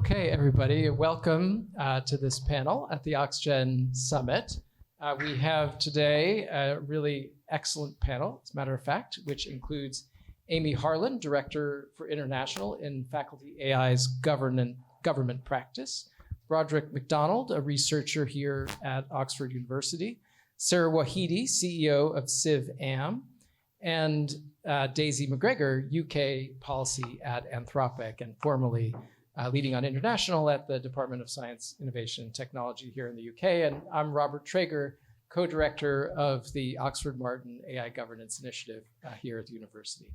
Okay, everybody, welcome to this panel at the Oxygen Summit. We have today a really excellent panel, as a matter of fact, which includes Amy Harlan, Director for International in Faculty AI's Government Practice, Broderick McDonald, a researcher here at Oxford University, Sarah Wahidi, CEO of CivAm, and Daisy McGregor, UK Policy at Anthropic, and formerly leading on international at the Department of Science, Innovation and Technology here in the UK. And I'm Robert Traeger, co-director of the Oxford Martin AI Governance Initiative here at the university.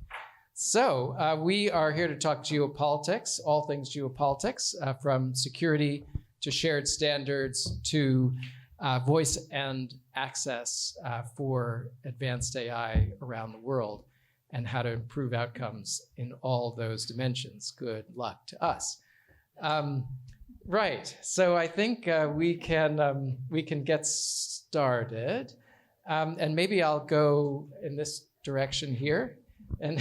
So we are here to talk geopolitics, all things geopolitics, from security to shared standards to voice and access for advanced AI around the world, and how to improve outcomes in all those dimensions. Good luck to us. Right, so I think we can get started, and maybe I'll go in this direction here, and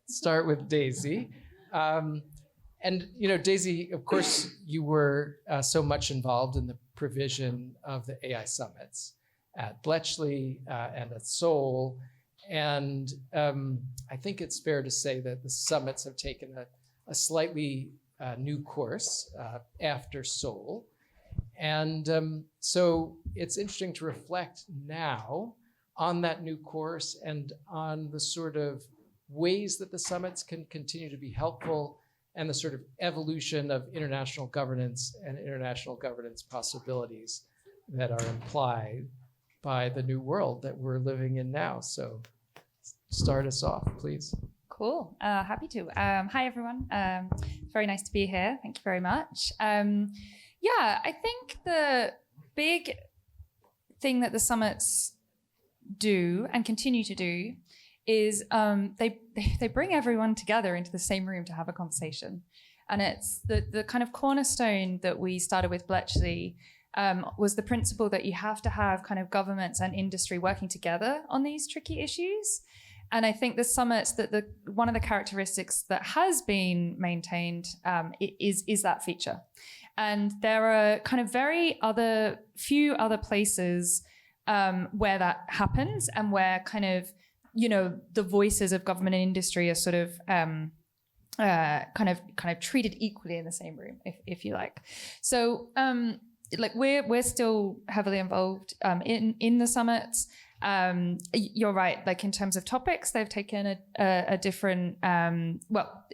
start with Daisy. And you know, Daisy, of course, you were so much involved in the provision of the AI summits at Bletchley and at Seoul, and I think it's fair to say that the summits have taken a slightly new course after Seoul. And so it's interesting to reflect now on that new course and on the sort of ways that the summits can continue to be helpful and the sort of evolution of international governance and international governance possibilities that are implied by the new world that we're living in now. So start us off, please. Cool. Happy to. Hi, everyone. It's very nice to be here. Thank you very much. I think the big thing that the summits do and continue to do is they bring everyone together into the same room to have a conversation. And it's the kind of cornerstone that we started with Bletchley was the principle that you have to have kind of governments and industry working together on these tricky issues. And I think the summits, that one of the characteristics that has been maintained is that feature. And there are kind of few other places where that happens, and where kind of, you know, the voices of government and industry are sort of kind of treated equally in the same room, if you like. So like we're still heavily involved in the summits. You're right, like in terms of topics, they've taken a different,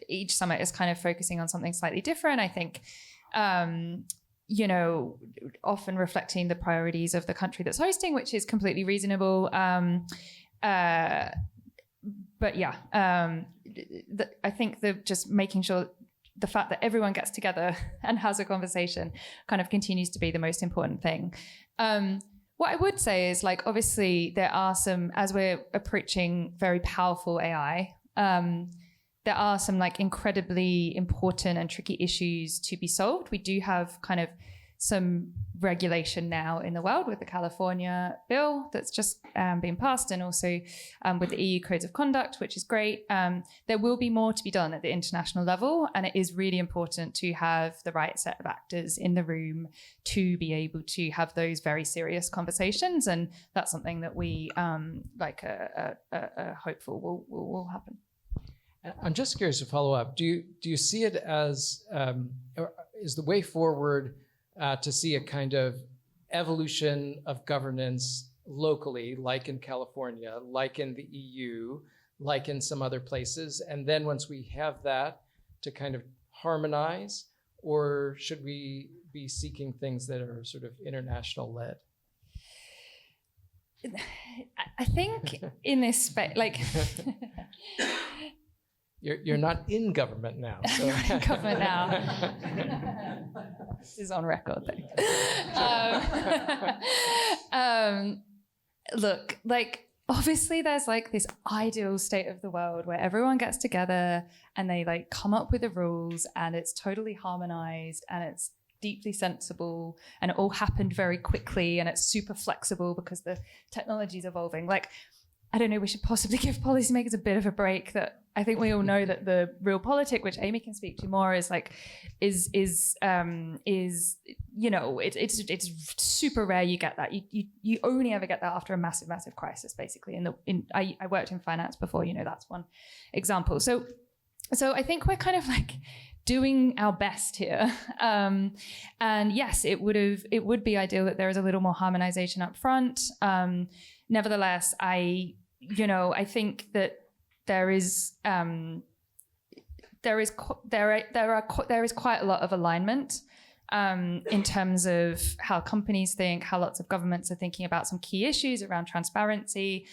each summit is kind of focusing on something slightly different. I think, you know, often reflecting the priorities of the country that's hosting, which is completely reasonable. I think just making sure the fact that everyone gets together and has a conversation kind of continues to be the most important thing. What I would say is, like, obviously there are some, as we're approaching very powerful AI, there are some like incredibly important and tricky issues to be solved. We do have kind of some regulation now in the world with the California bill that's just been passed, and also with the EU codes of conduct, which is great. There will be more to be done at the international level, and it is really important to have the right set of actors in the room to be able to have those very serious conversations, and that's something that we hopeful will happen. I'm just curious to follow up. Do you see it as is the way forward to see a kind of evolution of governance locally, like in California, like in the EU, like in some other places, and then once we have that, to kind of harmonize, or should we be seeking things that are sort of international led? I think in this space, like You're not in government now. So. Not in government now. This is on record, though. Look, like, obviously there's like this ideal state of the world where everyone gets together and they like come up with the rules, and it's totally harmonized and it's deeply sensible, and it all happened very quickly, and it's super flexible because the technology is evolving. Like, I don't know, we should possibly give policymakers a bit of a break. That I think we all know that the real politic, which Amy can speak to more, is it's super rare you get that. You only ever get that after a massive crisis, basically. I worked in finance before, that's one example. So I think we're kind of like doing our best here. And yes, it would be ideal that there is a little more harmonization up front. Nevertheless, I think that there is quite a lot of alignment in terms of how companies think, how lots of governments are thinking about some key issues around transparency,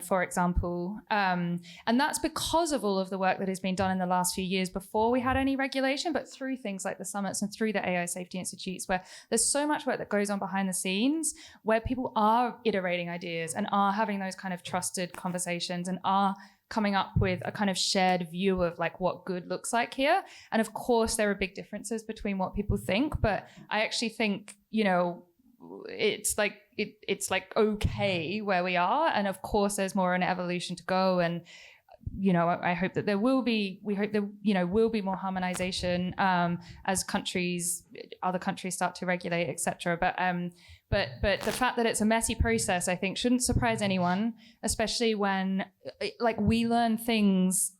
for example. And that's because of all of the work that has been done in the last few years before we had any regulation, but through things like the summits and through the AI Safety Institutes, where there's so much work that goes on behind the scenes, where people are iterating ideas and are having those kind of trusted conversations and are coming up with a kind of shared view of like what good looks like here. And of course, there are big differences between what people think, but I actually think, it's like okay where we are. And of course, there's more an evolution to go. And, I hope that will be more harmonization as other countries start to regulate, etc. But the fact that it's a messy process, I think, shouldn't surprise anyone, especially when we learn things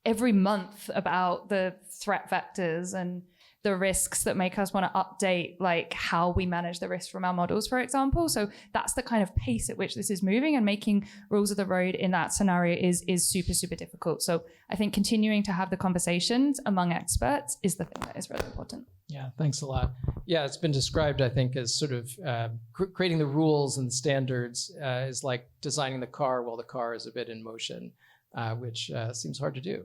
every month about the threat vectors and the risks that make us want to update how we manage the risk from our models, for example. So that's the kind of pace at which this is moving, and making rules of the road in that scenario is super, super difficult. So I think continuing to have the conversations among experts is the thing that is really important. Yeah, thanks a lot. Yeah, it's been described, I think, as sort of creating the rules and the standards is like designing the car while the car is a bit in motion, which seems hard to do.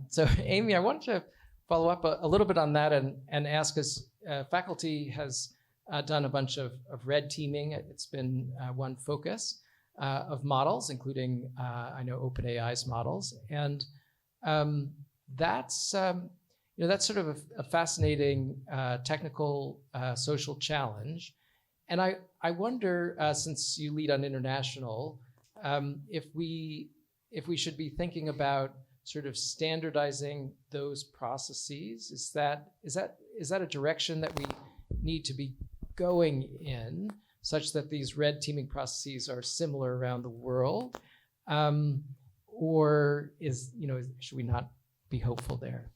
So Amy, I wanted to follow up a little bit on that and ask us, faculty has done a bunch of red teaming. It's been one focus of models, including, I know, OpenAI's models. And that's sort of a fascinating technical social challenge. And I wonder, since you lead on international, if we should be thinking about sort of standardizing those processes. Is that a direction that we need to be going in, such that these red teaming processes are similar around the world, or should we not be hopeful there?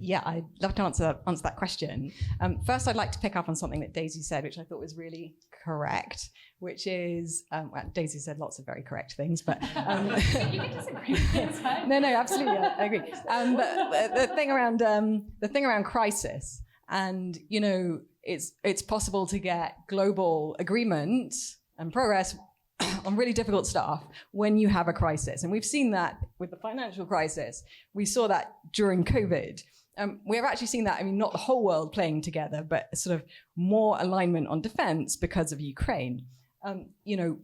Yeah, I'd love to answer that question. First, I'd like to pick up on something that Daisy said, which I thought was really correct, which is, Daisy said lots of very correct things, but... You can disagree with it, right? No, absolutely, I agree. But the thing around crisis, and, it's possible to get global agreement and progress on really difficult stuff when you have a crisis. And we've seen that with the financial crisis. We saw that during COVID. We have actually seen that, not the whole world playing together, but sort of more alignment on defense because of Ukraine.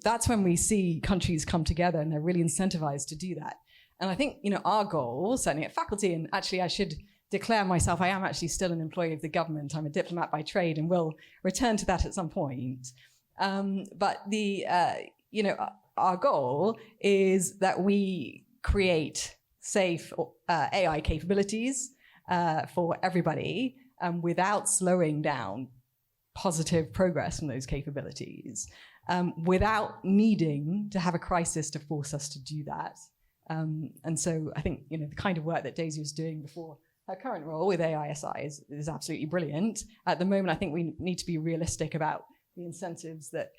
That's when we see countries come together and they're really incentivized to do that. And I think, our goal, certainly at faculty, and actually I should declare myself, I am actually still an employee of the government. I'm a diplomat by trade and will return to that at some point. But our goal is that we create safe AI capabilities for everybody without slowing down positive progress from those capabilities, without needing to have a crisis to force us to do that. And so I think the kind of work that Daisy was doing before her current role with AISI is absolutely brilliant. At the moment, I think we need to be realistic about the incentives that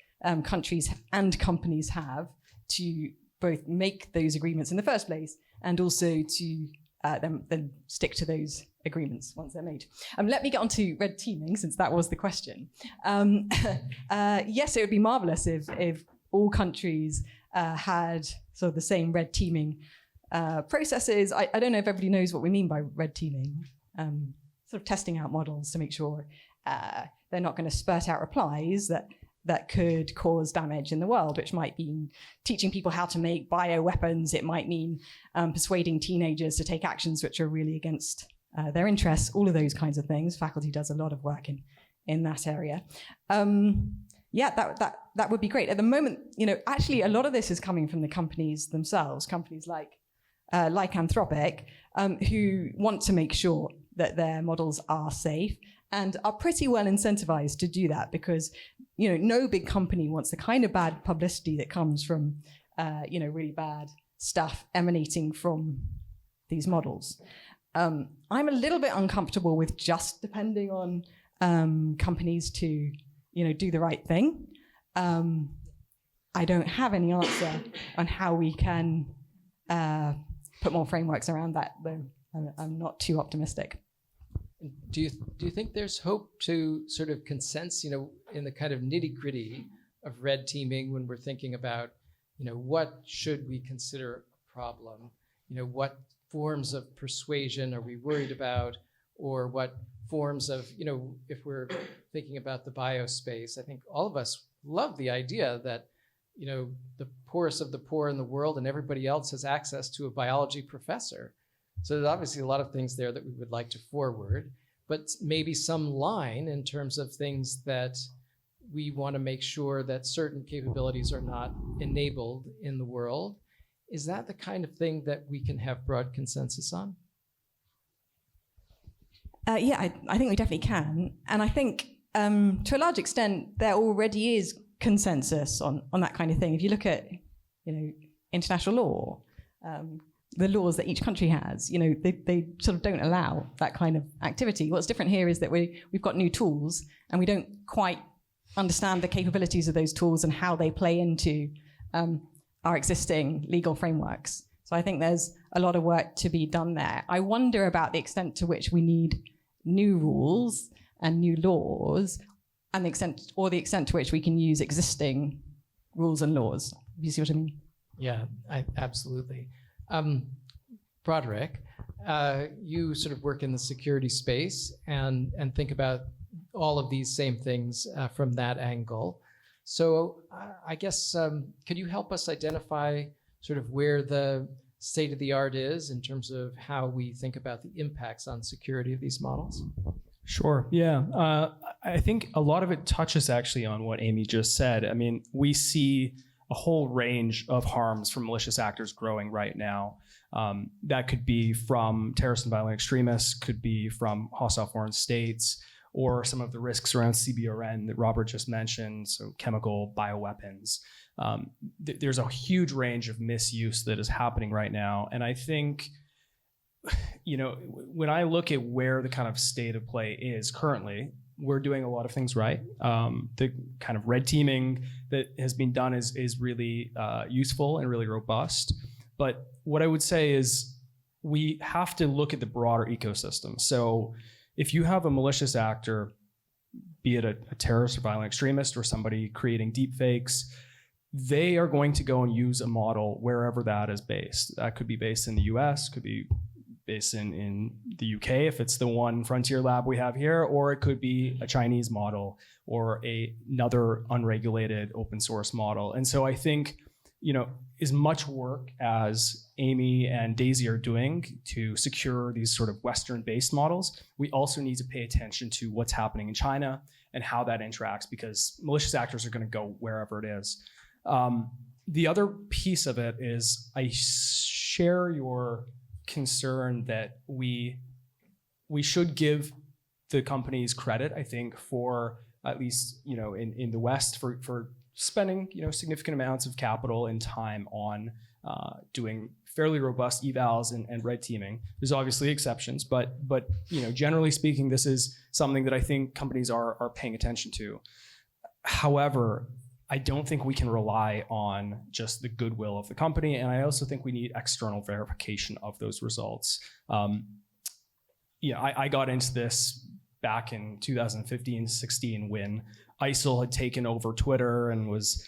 countries and companies have to both make those agreements in the first place and also to then stick to those agreements once they're made. Let me get on to red teaming, since that was the question. Yes, it would be marvelous if all countries had sort of the same red teaming processes. I don't know if everybody knows what we mean by red teaming. Sort of testing out models to make sure they're not going to spurt out replies that could cause damage in the world, which might mean teaching people how to make bioweapons. It might mean persuading teenagers to take actions which are really against their interests, all of those kinds of things. Faculty does a lot of work in that area. yeah, that would be great. At the moment, actually a lot of this is coming from the companies themselves, companies like Anthropic, who want to make sure that their models are safe and are pretty well incentivized to do that because, no big company wants the kind of bad publicity that comes from, really bad stuff emanating from these models. I'm a little bit uncomfortable with just depending on companies to, do the right thing. I don't have any answer on how we can put more frameworks around that, though. I'm not too optimistic. Do you think there's hope to sort of consensus, in the kind of nitty-gritty of red teaming when we're thinking about, what should we consider a problem? What forms of persuasion are we worried about, or what forms of, if we're thinking about the biospace, I think all of us love the idea that, the poorest of the poor in the world and everybody else has access to a biology professor. So there's obviously a lot of things there that we would like to forward, but maybe some line in terms of things that we want to make sure that certain capabilities are not enabled in the world. Is that the kind of thing that we can have broad consensus on? Yeah, I think we definitely can. And I think to a large extent, there already is consensus on that kind of thing. If you look at, international law, the laws that each country has, they sort of don't allow that kind of activity. What's different here is that we've got new tools and we don't quite understand the capabilities of those tools and how they play into our existing legal frameworks. So I think there's a lot of work to be done there. I wonder about the extent to which we need new rules and new laws, and the extent to which we can use existing rules and laws. You see what I mean? Yeah, absolutely. Broderick, you sort of work in the security space and think about all of these same things from that angle. So I guess, could you help us identify sort of where the state of the art is in terms of how we think about the impacts on security of these models? Sure. Yeah. I think a lot of it touches actually on what Amy just said. I mean, we see a whole range of harms from malicious actors growing right now. That could be from terrorist and violent extremists, could be from hostile foreign states, or some of the risks around CBRN that Robert just mentioned, so chemical bioweapons. There's a huge range of misuse that is happening right now. And I think, when I look at where the kind of state of play is currently, we're doing a lot of things right. The kind of red teaming that has been done is really useful and really robust. But what I would say is we have to look at the broader ecosystem. So if you have a malicious actor, be it a terrorist or violent extremist or somebody creating deep fakes, they are going to go and use a model wherever that is based. That could be based in the US, could be based in the UK if it's the one frontier lab we have here, or it could be a Chinese model or another unregulated open source model. And so I think, as much work as Amy and Daisy are doing to secure these sort of Western-based models, we also need to pay attention to what's happening in China and how that interacts, because malicious actors are going to go wherever it is. The other piece of it is I share your concern that we should give the companies credit, I think, for at least, in the West for spending, significant amounts of capital and time on doing fairly robust evals and red teaming. There's obviously exceptions, but generally speaking, this is something that I think companies are paying attention to. However, I don't think we can rely on just the goodwill of the company, and I also think we need external verification of those results. I got into this back in 2015-16 when ISIL had taken over Twitter and was,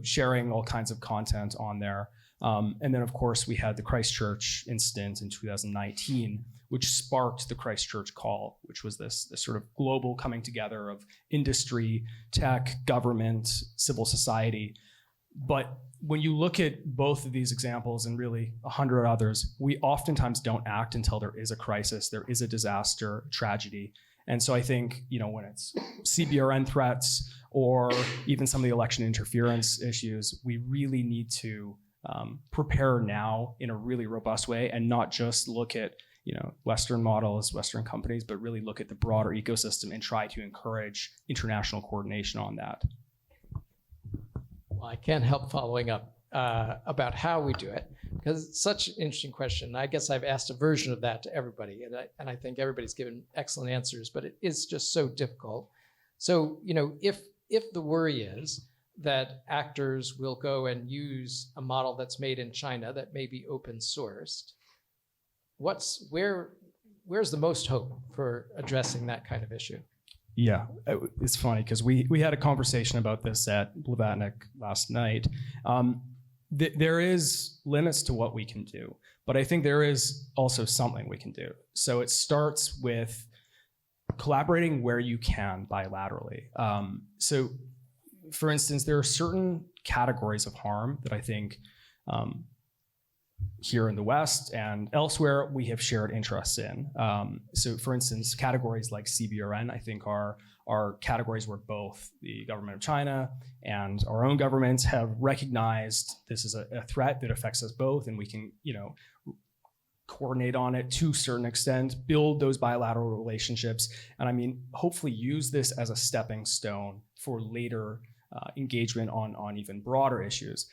sharing all kinds of content on there. And then, of course, we had the Christchurch incident in 2019, which sparked the Christchurch Call, which was this sort of global coming together of industry, tech, government, civil society. But when you look at both of these examples and really 100 others, we oftentimes don't act until there is a crisis, there is a disaster, tragedy. And so I think, when it's CBRN threats or even some of the election interference issues, we really need to prepare now in a really robust way and not just look at Western models, Western companies, but really look at the broader ecosystem and try to encourage international coordination on that. Well, I can't help following up about how we do it, because it's such an interesting question. I guess I've asked a version of that to everybody, and I think everybody's given excellent answers, but it is just so difficult. So, if the worry is that actors will go and use a model that's made in China that may be open sourced, where's the most hope for addressing that kind of issue? Yeah, it's funny because we had a conversation about this at Blavatnik last night. There is limits to what we can do, but I think there is also something we can do. So it starts with collaborating where you can bilaterally. So, for instance, there are certain categories of harm that I think here in the West and elsewhere we have shared interests in. So, for instance, categories like CBRN, I think are categories where both the government of China and our own governments have recognized this is a threat that affects us both, and we can, coordinate on it to a certain extent, build those bilateral relationships, and hopefully use this as a stepping stone for later engagement on even broader issues.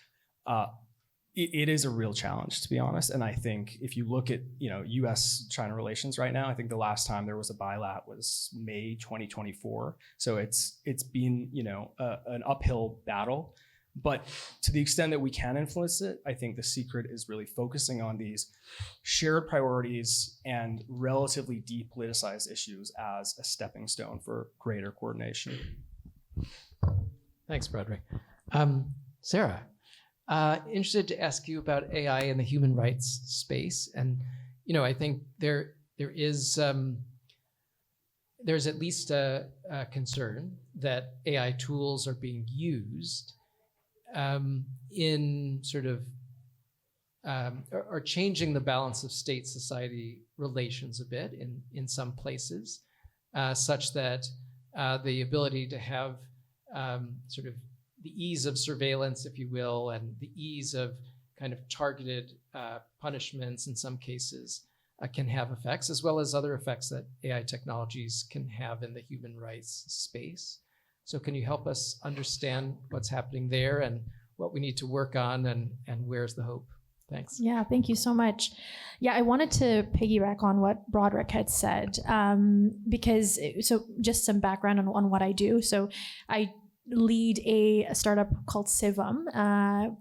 It is a real challenge, to be honest. And I think if you look at U.S.-China relations right now, I think the last time there was a bilat was May 2024. So it's been an uphill battle. But to the extent that we can influence it, I think the secret is really focusing on these shared priorities and relatively depoliticized issues as a stepping stone for greater coordination. Thanks, Broderick. Sarah, interested to ask you about AI in the human rights space. And, I think there's at least a concern that AI tools are being used in sort of are changing the balance of state-society relations a bit in some places, such that the ability to have sort of the ease of surveillance, if you will, and the ease of kind of targeted punishments in some cases can have effects, as well as other effects that AI technologies can have in the human rights space. So can you help us understand what's happening there and what we need to work on and where's the hope? Thanks. Yeah, thank you so much. Yeah, I wanted to piggyback on what Broderick had said, because just some background on what I do. So I lead a startup called Civam.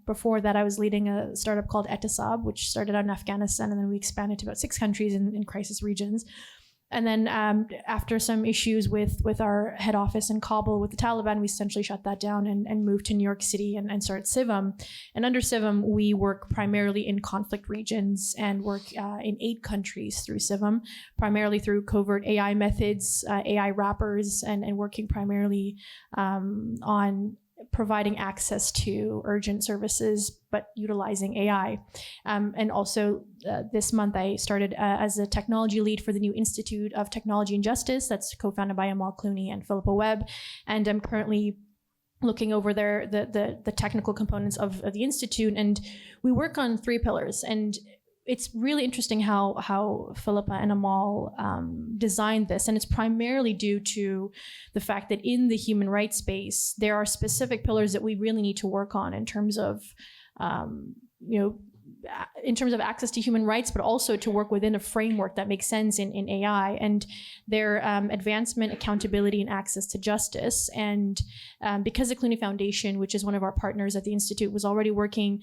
Before that, I was leading a startup called Etisab, which started out in Afghanistan, and then we expanded to about 6 countries in crisis regions. And then after some issues with our head office in Kabul with the Taliban, we essentially shut that down and moved to New York City and started Civam. And under Civam, we work primarily in conflict regions and work in 8 countries through Civam, primarily through covert AI methods, AI wrappers, and working primarily on providing access to urgent services, but utilizing AI. And also this month, I started as a technology lead for the new Institute of Technology and Justice that's co-founded by Amal Clooney and Philippa Webb. And I'm currently looking over the technical components of the Institute. And we work on 3 pillars. And it's really interesting how Philippa and Amal designed this, and it's primarily due to the fact that in the human rights space, there are specific pillars that we really need to work on in terms of, access to human rights, but also to work within a framework that makes sense in AI, and their advancement, accountability, and access to justice. And because the Clooney Foundation, which is one of our partners at the Institute, was already working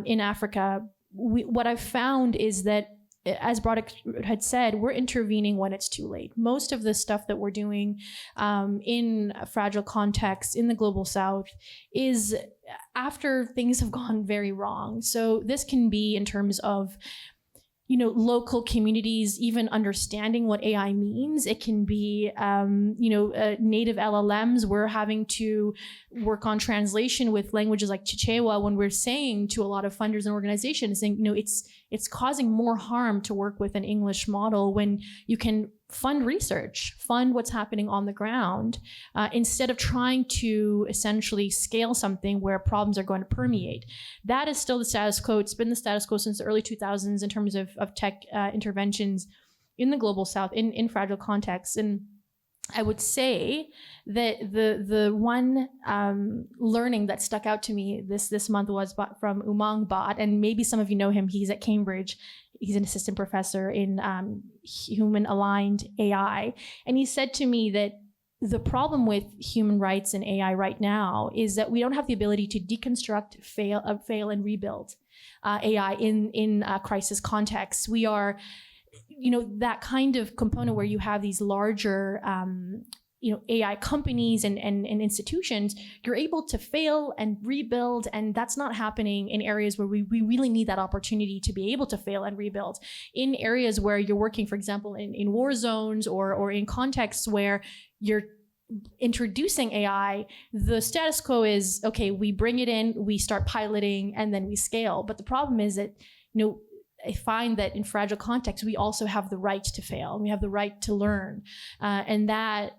in Africa, what I've found is that, as Broderick had said, we're intervening when it's too late. Most of the stuff that we're doing in a fragile context in the global south is after things have gone very wrong. So this can be in terms of local communities even understanding what AI means. It can be, native LLMs. We're having to work on translation with languages like Chichewa when we're saying to a lot of funders and organizations, saying, it's causing more harm to work with an English model when you can fund research, fund what's happening on the ground, instead of trying to essentially scale something where problems are going to permeate. That is still the status quo. It's been the status quo since the early 2000s in terms of tech interventions in the global south, in fragile contexts. And I would say that the one learning that stuck out to me this month was from Umang Bhatt, and maybe some of you know him. He's at Cambridge. He's an assistant professor in human-aligned AI. And he said to me that the problem with human rights and AI right now is that we don't have the ability to deconstruct, fail and rebuild AI in crisis contexts. We are, that kind of component where you have these larger AI companies and institutions, you're able to fail and rebuild, and that's not happening in areas where we really need that opportunity to be able to fail and rebuild. In areas where you're working, for example, in war zones or in contexts where you're introducing AI, the status quo is, okay, we bring it in, we start piloting, and then we scale. But the problem is that, I find that in fragile contexts, we also have the right to fail. We have the right to learn. And that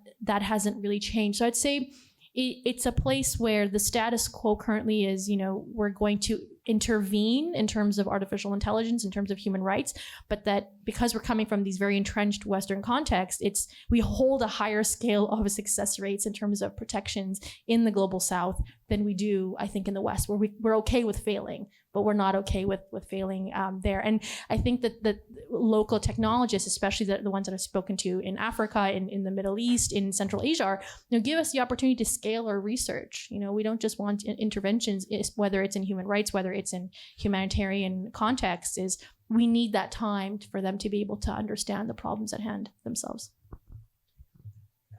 hasn't really changed. So I'd say it's a place where the status quo currently is, we're going to intervene in terms of artificial intelligence, in terms of human rights, but that because we're coming from these very entrenched Western contexts, we hold a higher scale of success rates in terms of protections in the global South than we do, I think, in the West, where we're okay with failing, but we're not okay with failing there. And I think that the local technologists, especially the ones that I've spoken to in Africa, in the Middle East, in Central Asia, give us the opportunity to scale our research. We don't just want interventions, whether it's in human rights, whether it's in humanitarian context, is we need that time for them to be able to understand the problems at hand themselves.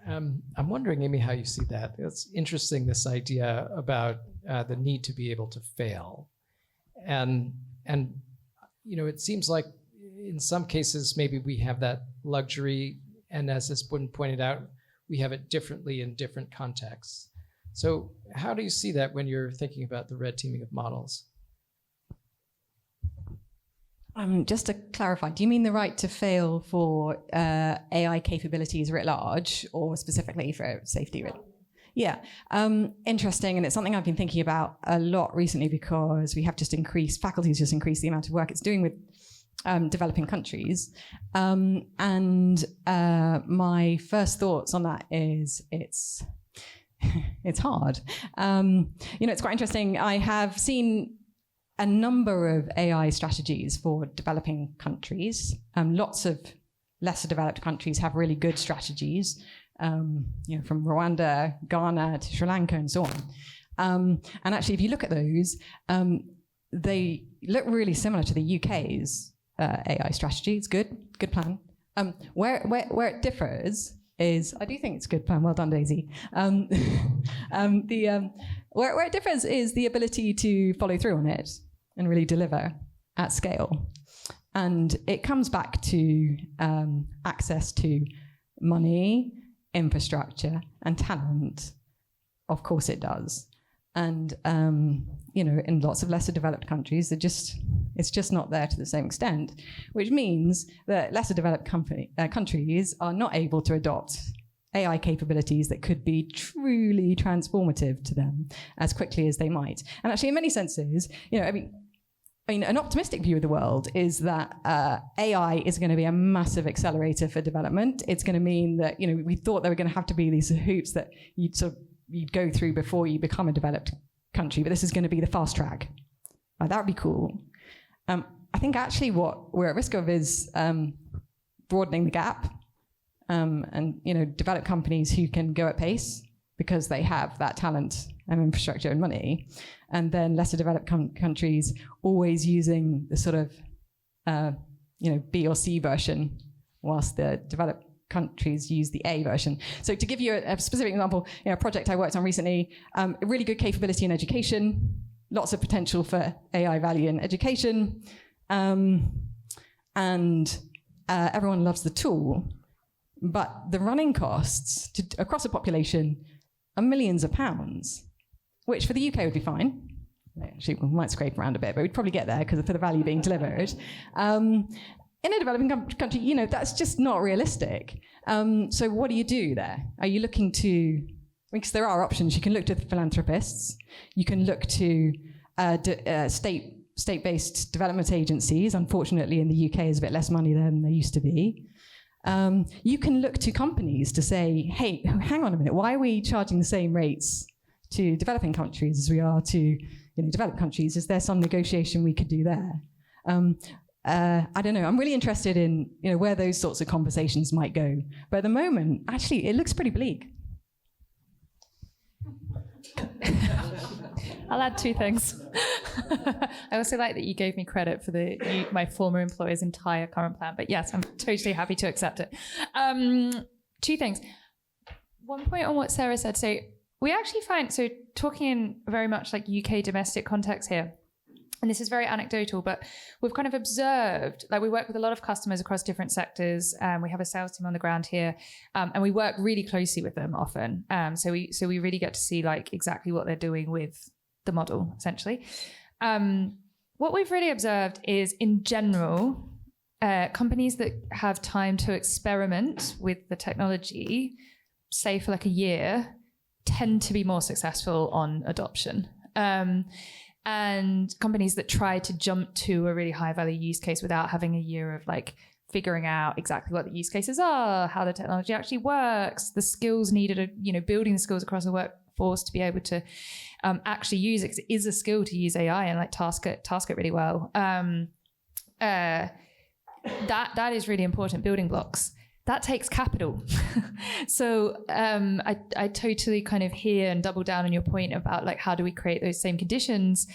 I'm wondering, Amy, how you see that. It's interesting, this idea about the need to be able to fail. And it seems like in some cases, maybe we have that luxury. And as has been pointed out, we have it differently in different contexts. So how do you see that when you're thinking about the red teaming of models? Just to clarify, do you mean the right to fail for AI capabilities writ large, or specifically for safety? Yeah, interesting, and it's something I've been thinking about a lot recently because faculty's just increased the amount of work it's doing with developing countries. And my first thoughts on that is it's hard. It's quite interesting. I have seen a number of AI strategies for developing countries. Lots of lesser developed countries have really good strategies, from Rwanda, Ghana to Sri Lanka and so on. And actually, if you look at those, they look really similar to the UK's AI strategy. It's good plan. Where it differs is, I do think it's a good plan. Well done, Daisy. Where it differs is the ability to follow through on it and really deliver at scale. And it comes back to access to money, infrastructure, and talent. Of course it does. And, in lots of lesser developed countries, it's just not there to the same extent, which means that lesser developed countries are not able to adopt AI capabilities that could be truly transformative to them as quickly as they might. And actually, in many senses, an optimistic view of the world is that AI is going to be a massive accelerator for development. It's going to mean that, we thought there were going to have to be these hoops that you'd go through before you become a developed country, but this is going to be the fast track. That would be cool. I think actually what we're at risk of is broadening the gap, and developed companies who can go at pace because they have that talent and infrastructure and money, and then lesser developed countries always using the sort of B or C version, whilst the developed countries use the A version. So to give you a specific example, a project I worked on recently, a really good capability in education, lots of potential for AI value in education, and everyone loves the tool, but the running costs across a population are millions of pounds, which for the UK would be fine. Actually, we might scrape around a bit, but we'd probably get there because for the value being delivered. in a developing country, you know, that's just not realistic. So what do you do there? Are you looking to, because there are options. You can look to philanthropists. You can look to state-based development agencies. Unfortunately, in the UK, there's a bit less money than there used to be. You can look to companies to say, hey, hang on a minute, why are we charging the same rates to developing countries as we are to developed countries? Is there some negotiation we could do there? I don't know. I'm really interested in where those sorts of conversations might go. But at the moment, actually, it looks pretty bleak. I'll add two things. I also like that you gave me credit for my former employer's entire current plan. But yes, I'm totally happy to accept it. Two things. One point on what Sarah said. So we actually find, so talking in very much like UK domestic context here, and this is very anecdotal, but we've kind of observed, like we work with a lot of customers across different sectors. We have a sales team on the ground here, and we work really closely with them often. So we really get to see like exactly what they're doing with the model, essentially. What we've really observed is, in general, companies that have time to experiment with the technology, say for like a year, tend to be more successful on adoption. And companies that try to jump to a really high value use case without having a year of like figuring out exactly what the use cases are, how the technology actually works, the skills needed, building the skills across the workforce to be able to actually use it, 'cause it is a skill to use AI and like task it really well. That is really important building blocks. That takes capital. So I totally kind of hear and double down on your point about like how do we create those same conditions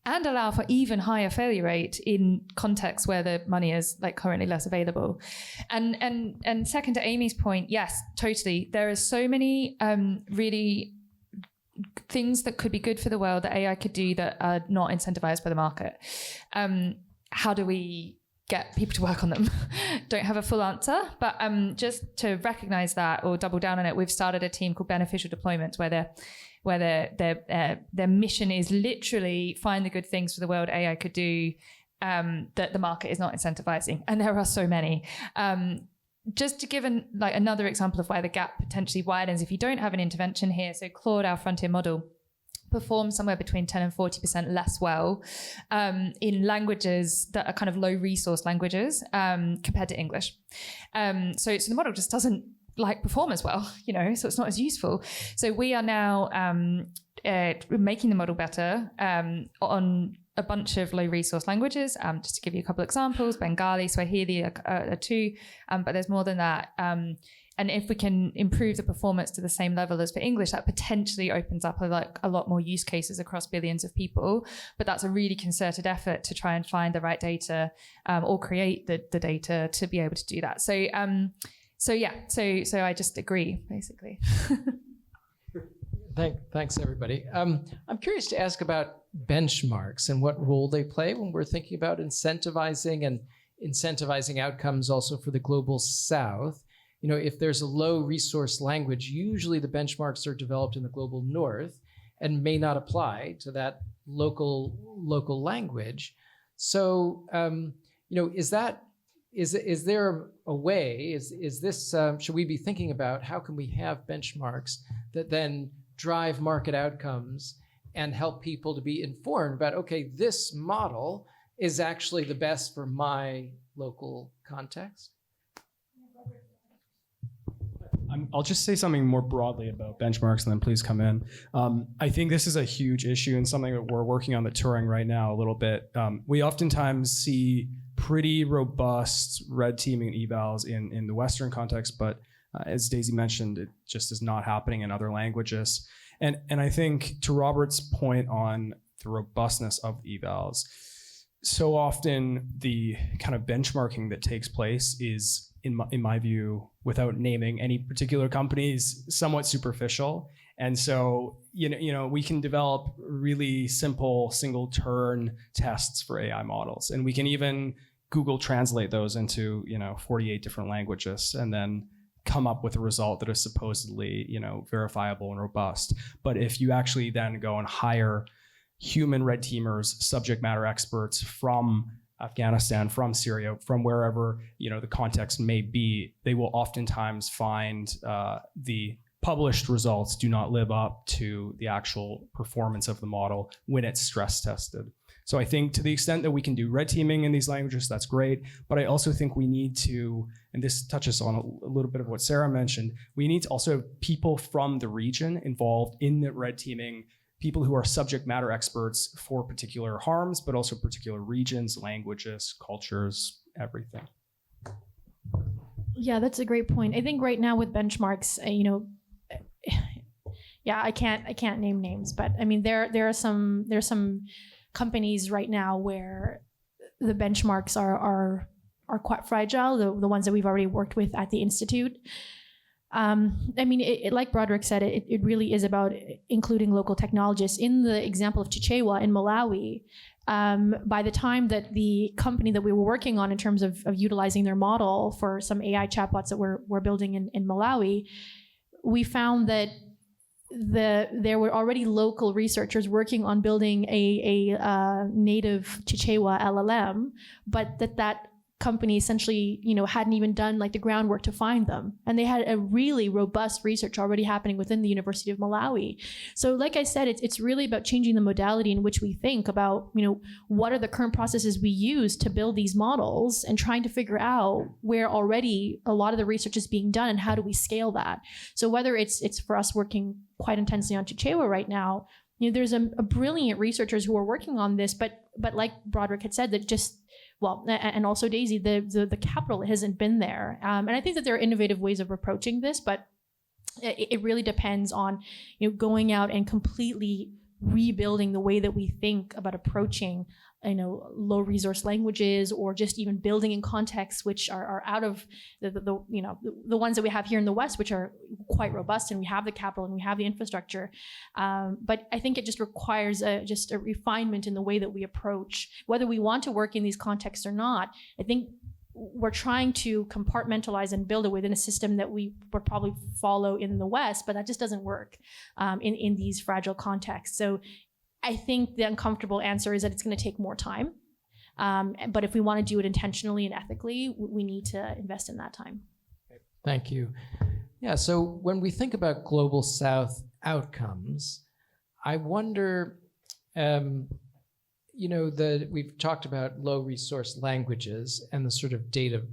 and allow for even higher failure rate in contexts where the money is like currently less available. And second to Amy's point, yes, totally. There are so many really things that could be good for the world that AI could do that are not incentivized by the market. How do we get people to work on them? Don't have a full answer, but just to recognize that or double down on it, we've started a team called Beneficial Deployments where their mission is literally find the good things for the world AI could do that the market is not incentivizing, and there are so many. Just to give another example of where the gap potentially widens if you don't have an intervention here. So Claude, our frontier model, perform somewhere between 10 and 40% less well in languages that are kind of low resource languages compared to English. So the model just doesn't perform as well, so it's not as useful. So we are now making the model better on a bunch of low resource languages. Just to give you a couple examples, Bengali, Swahili are two, but there's more than that. And if we can improve the performance to the same level as for English, that potentially opens up a lot more use cases across billions of people. But that's a really concerted effort to try and find the right data or create the data to be able to do that. So I just agree, basically. Thanks, everybody. I'm curious to ask about benchmarks and what role they play when we're thinking about incentivizing outcomes also for the global South. If there's a low resource language, usually the benchmarks are developed in the global North and may not apply to that local language. So, is there a way, is this, should we be thinking about how can we have benchmarks that then drive market outcomes and help people to be informed about, okay, this model is actually the best for my local context? I'll just say something more broadly about benchmarks and then please come in. I think this is a huge issue and something that we're working on the touring right now a little bit. We oftentimes see pretty robust red teaming evals in the Western context, but as Daisy mentioned, it just is not happening in other languages. And I think to Robert's point on the robustness of evals, so often the kind of benchmarking that takes place is, in my view, without naming any particular companies, somewhat superficial. And so, we can develop really simple single turn tests for AI models. And we can even Google translate those into, 48 different languages and then come up with a result that is supposedly, verifiable and robust. But if you actually then go and hire human red teamers, subject matter experts from Afghanistan, from Syria, from wherever the context may be, they will oftentimes find the published results do not live up to the actual performance of the model when it's stress tested. So I think to the extent that we can do red teaming in these languages, that's great. But I also think we need to, and this touches on a little bit of what Sarah mentioned, we need to also have people from the region involved in the red teaming, people who are subject matter experts for particular harms, but also particular regions, languages, cultures, everything. Yeah, that's a great point. I think right now with benchmarks, yeah, I can't name names, but I mean there are some companies right now where the benchmarks are quite fragile. The ones that we've already worked with at the Institute. I mean, like Broderick said, it really is about including local technologists. In the example of Chichewa in Malawi, by the time that the company that we were working on in terms of utilizing their model for some AI chatbots that we're building in Malawi, we found that there were already local researchers working on building a native Chichewa LLM, but that company essentially, hadn't even done like the groundwork to find them. And they had a really robust research already happening within the University of Malawi. So like I said, it's really about changing the modality in which we think about, what are the current processes we use to build these models and trying to figure out where already a lot of the research is being done and how do we scale that. So whether it's for us working quite intensely on Chichewa right now, there's a brilliant researchers who are working on this, but like Broderick had said, that just, well, and also Daisy, the capital hasn't been there. And I think that there are innovative ways of approaching this, but it really depends on, going out and completely rebuilding the way that we think about approaching, low resource languages, or just even building in contexts which are out of the ones that we have here in the West, which are quite robust, and we have the capital and we have the infrastructure. But I think it just requires just a refinement in the way that we approach, whether we want to work in these contexts or not. I think we're trying to compartmentalize and build it within a system that we would probably follow in the West, but that just doesn't work in these fragile contexts. So I think the uncomfortable answer is that it's going to take more time. But if we want to do it intentionally and ethically, we need to invest in that time. Thank you. Yeah, so when we think about Global South outcomes, I wonder, we've talked about low resource languages and the sort of data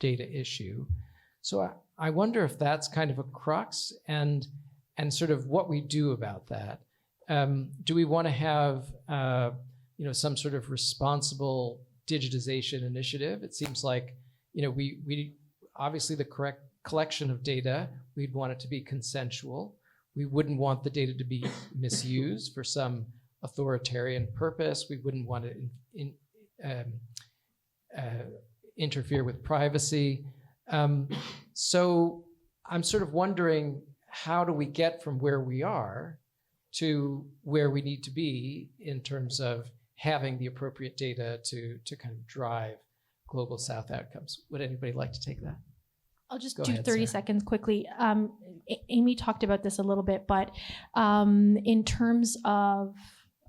issue. So I wonder if that's kind of a crux and sort of what we do about that. Do we want to have some sort of responsible digitization initiative? It seems like we obviously the correct collection of data, we'd want it to be consensual. We wouldn't want the data to be misused for some authoritarian purpose. We wouldn't want to interfere with privacy. So I'm sort of wondering, how do we get from where we are to where we need to be in terms of having the appropriate data to kind of drive Global South outcomes? Would anybody like to take that? I'll just Go do ahead, 30 Sarah. seconds quickly. Amy talked about this a little bit, but in terms of,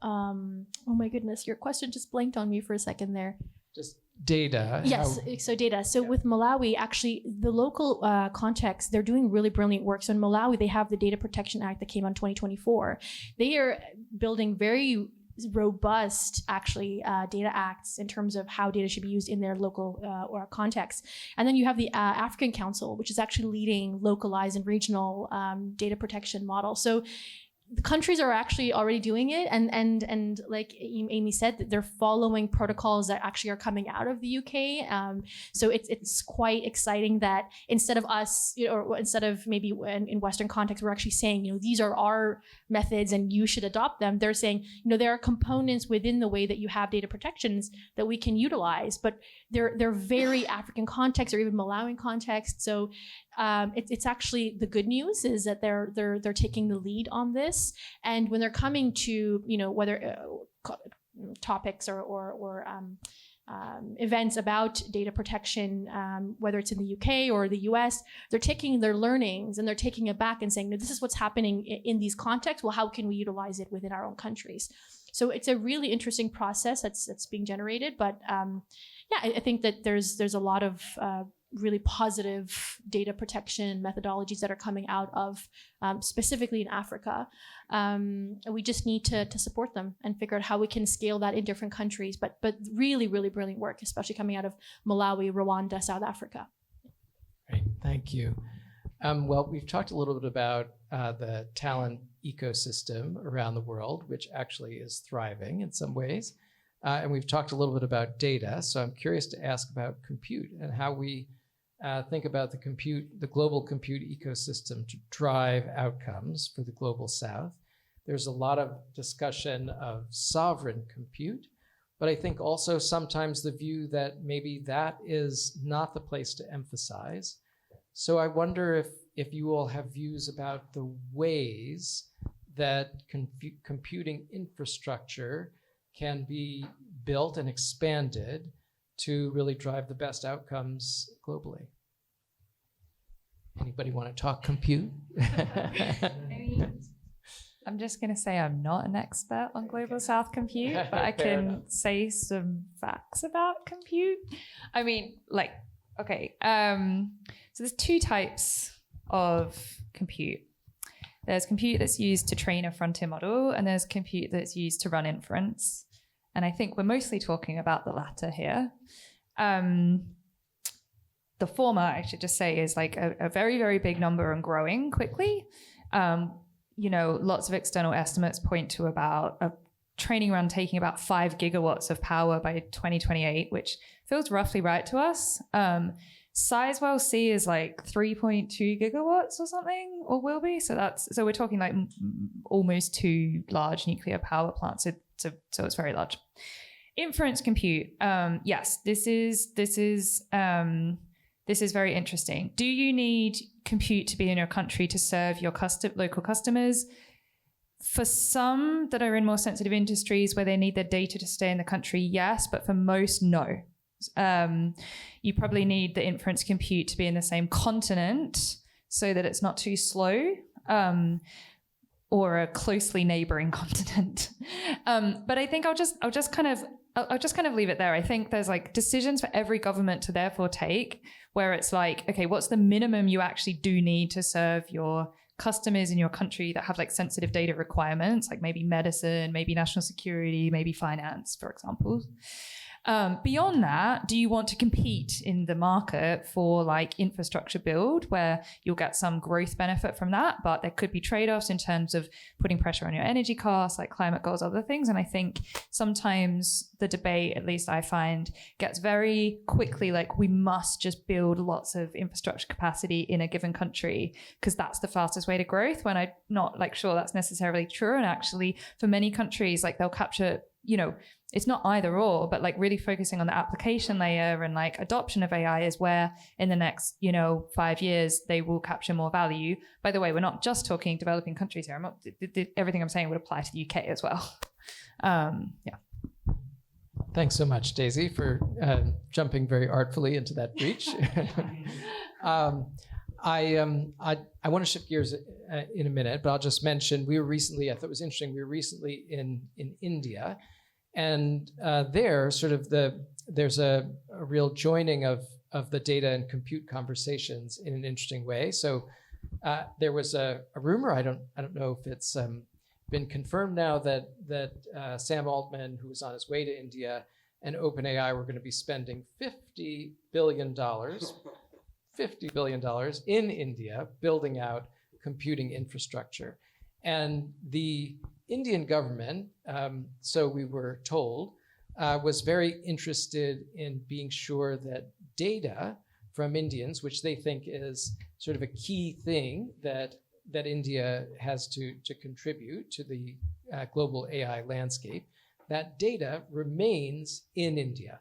oh my goodness, your question just blanked on me for a second there. Just data. Yes, so data. So with Malawi, actually, the local context, they're doing really brilliant work. So in Malawi, they have the Data Protection Act that came out in 2024. They are building very robust, actually, data acts in terms of how data should be used in their local or context. And then you have the African Council, which is actually leading localized and regional data protection models. So the countries are actually already doing it, and like Amy said, that they're following protocols that actually are coming out of the UK. So it's quite exciting that instead of us, or instead of maybe in Western context, we're actually saying, these are our methods and you should adopt them. They're saying, there are components within the way that you have data protections that we can utilize, but they're very African context or even Malawian context. So it's actually, the good news is that they're taking the lead on this. And when they're coming to, whether topics or events about data protection, whether it's in the UK or the US, they're taking their learnings and they're taking it back and saying, no, this is what's happening in these contexts. Well, how can we utilize it within our own countries? So it's a really interesting process that's being generated. But I think that there's a lot of really positive data protection methodologies that are coming out of specifically in Africa. We just need to support them and figure out how we can scale that in different countries. But really, really brilliant work, especially coming out of Malawi, Rwanda, South Africa. Great, thank you. Well, we've talked a little bit about the talent ecosystem around the world, which actually is thriving in some ways. And we've talked a little bit about data. So I'm curious to ask about compute and how we think about the global compute ecosystem to drive outcomes for the global South. There's a lot of discussion of sovereign compute, but I think also sometimes the view that maybe that is not the place to emphasize. So I wonder if you all have views about the ways that computing infrastructure can be built and expanded to really drive the best outcomes globally. Anybody want to talk compute? I'm just going to say I'm not an expert on Global South compute, but I can say some facts about compute. I mean, so there's two types of compute. There's compute that's used to train a frontier model, and there's compute that's used to run inference. And I think we're mostly talking about the latter here. The former, I should just say, is like a very, very big number and growing quickly. Lots of external estimates point to about a training run taking about 5 gigawatts of power by 2028, which feels roughly right to us. Sizewell C is like 3.2 gigawatts or something, or will be. So we're talking like almost 2 large nuclear power plants. So it's very large. Inference compute. Yes, this is very interesting. Do you need compute to be in your country to serve your local customers? For some that are in more sensitive industries where they need their data to stay in the country, yes, but for most, no. You probably need the inference compute to be in the same continent so that it's not too slow, or a closely neighboring continent. But I think I'll just kind of leave it there. I think there's like decisions for every government to therefore take where it's like, okay, what's the minimum you actually do need to serve your customers in your country that have like sensitive data requirements, like maybe medicine, maybe national security, maybe finance, for example. Beyond that, do you want to compete in the market for like infrastructure build where you'll get some growth benefit from that, but there could be trade-offs in terms of putting pressure on your energy costs, like climate goals, other things. And I think sometimes the debate, at least I find, gets very quickly like we must just build lots of infrastructure capacity in a given country because that's the fastest way to growth, when I'm not like sure that's necessarily true. And actually for many countries, like they'll capture, it's not either or, but like really focusing on the application layer and like adoption of AI is where in the next, 5 years, they will capture more value. By the way, we're not just talking developing countries here. Everything I'm saying would apply to the UK as well. Yeah. Thanks so much, Daisy, for jumping very artfully into that breach. I want to shift gears in a minute, but I'll just mention I thought it was interesting, we were recently in India, and there's a real joining of the data and compute conversations in an interesting way. So there was a rumor, I don't know if it's been confirmed now, that Sam Altman, who was on his way to India, and OpenAI were going to be spending $50 billion in India building out computing infrastructure. And the Indian government, so we were told, was very interested in being sure that data from Indians, which they think is sort of a key thing that India has to contribute to the global AI landscape, that data remains in India.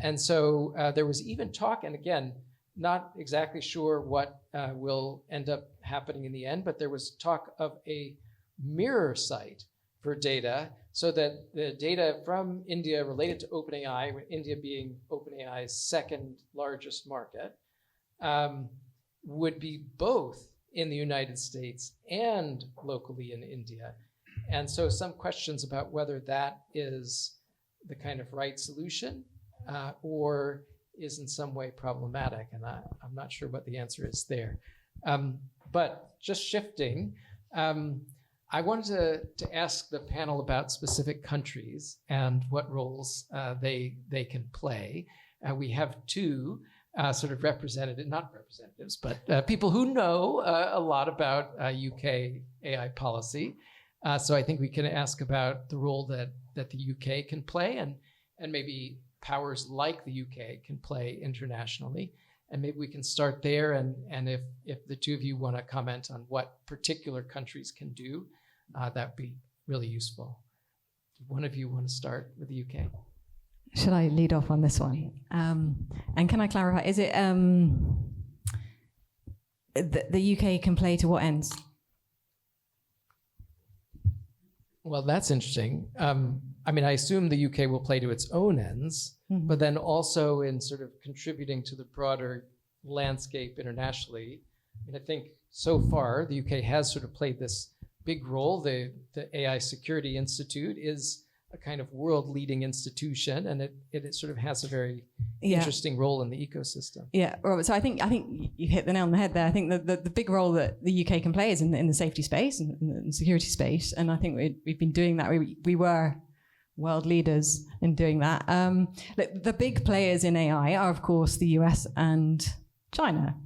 And so there was even talk, and again, not exactly sure what will end up happening in the end, but there was talk of a mirror site for data so that the data from India related to OpenAI, India being OpenAI's second largest market, would be both in the United States and locally in India. And so some questions about whether that is the kind of right solution or is in some way problematic. And I'm not sure what the answer is there. But just shifting, I wanted to ask the panel about specific countries and what roles they can play. We have two sort of not representatives, but people who know a lot about UK AI policy. So I think we can ask about the role that the UK can play and maybe powers like the UK can play internationally. And maybe we can start there. And if the two of you want to comment on what particular countries can do, that'd be really useful. One of you want to start with the UK? Should I lead off on this one? And can I clarify, is it the UK can play to what ends? Well, that's interesting. I mean, I assume the UK will play to its own ends, but then also in sort of contributing to the broader landscape internationally. I mean, I think so far the UK has sort of played this big role. The AI Security Institute is a kind of world-leading institution, and it sort of has a very interesting role in the ecosystem. Yeah, Robert. So I think you hit the nail on the head there. I think the big role that the UK can play is in the safety space and in the security space, and I think we've been doing that. We were world leaders in doing that. The big players in AI are, of course, the US and China.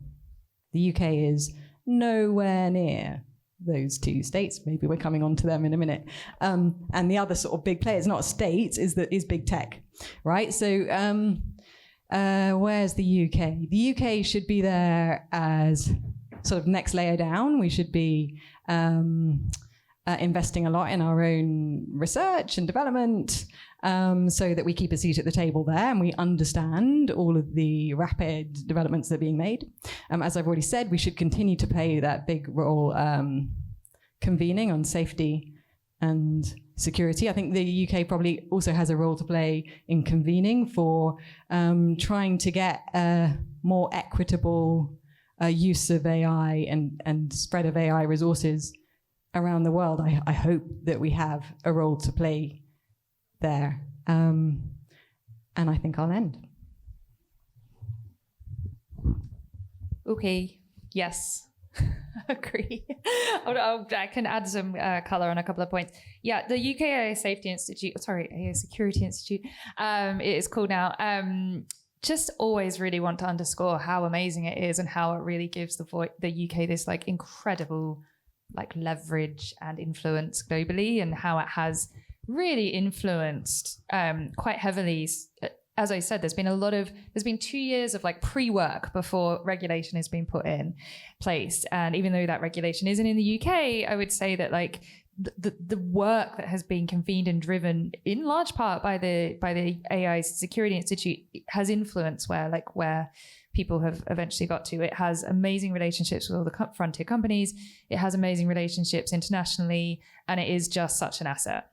The UK is nowhere near those two states. Maybe we're coming on to them in a minute. And the other sort of big players, not states, is big tech, right? So where's the UK? The UK should be there as sort of next layer down. We should be investing a lot in our own research and development so that we keep a seat at the table there and we understand all of the rapid developments that are being made. As I've already said, we should continue to play that big role convening on safety and security. I think the UK probably also has a role to play in convening for trying to get a more equitable use of AI and spread of AI resources around the world. I hope that we have a role to play there. And I think I'll end. Okay, yes, agree. I can add some color on a couple of points. Yeah, the UK AI Security Institute, it is called now. Just always really want to underscore how amazing it is and how it really gives the UK this like incredible like leverage and influence globally, and how it has really influenced quite heavily. As I said, there's been 2 years of like pre-work before regulation has been put in place. And even though that regulation isn't in the UK, I would say that like the work that has been convened and driven in large part by the AI Security Institute has influenced where people have eventually got to. It has amazing relationships with all the frontier companies. It has amazing relationships internationally, and it is just such an asset.